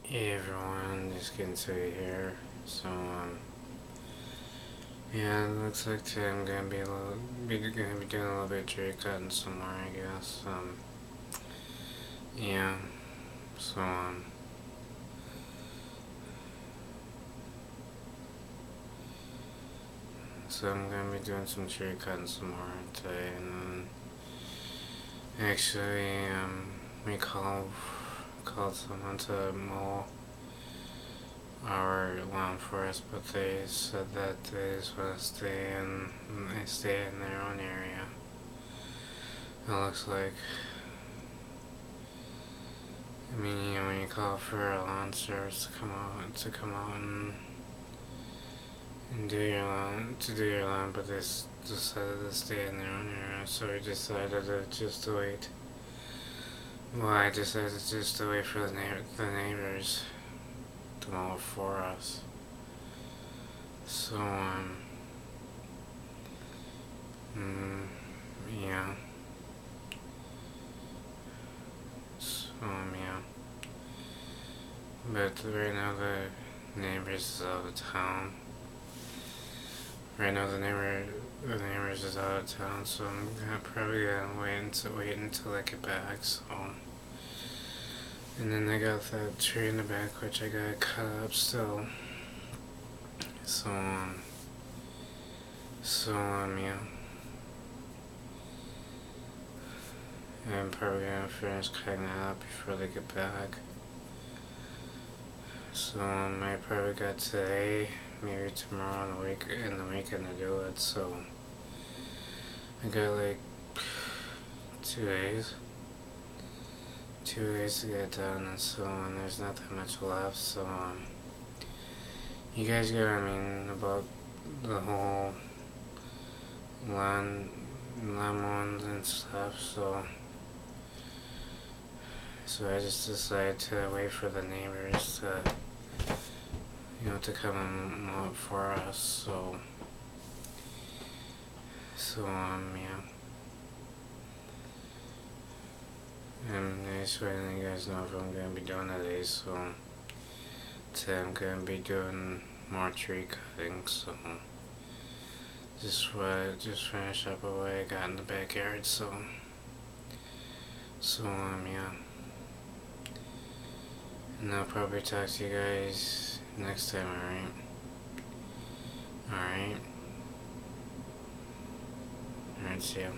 Hey everyone, just getting to you here. So yeah, it looks like today I'm gonna be doing a little bit of tree cutting some more, I guess. Yeah. So so I'm gonna be doing some tree cutting some more today, and then actually we called someone to mow our lawn for us, but they said that they just want to stay in their own area. It looks like. I mean, when you call for a lawn service to come out and do your lawn, but they decided to stay in their own area, so we decided to just wait. Well, I decided just to wait for the neighbors to mow for us. So mm, yeah. So yeah. But right now the neighbors is out of town. Right now the neighbors is out of town, so I'm probably gonna wait until I get back. So, and then I got that tree in the back which I gotta cut up still. So yeah, I'm probably gonna finish cutting that up before they get back. So I probably got today, maybe tomorrow in the weekend to do it. So I got like 2 days. 2 days to get it done, and there's not that much left. So you guys got, I mean, about the whole lawn lemons and stuff. So I just decided to wait for the neighbors to come and mow it for us. Yeah. And I just letting you guys know if I'm gonna be doing today. So today I'm gonna be doing more tree cutting. So just finish up what I got in the backyard. Yeah. And I'll probably talk to you guys next time. Alright. Alright. Alright, see ya.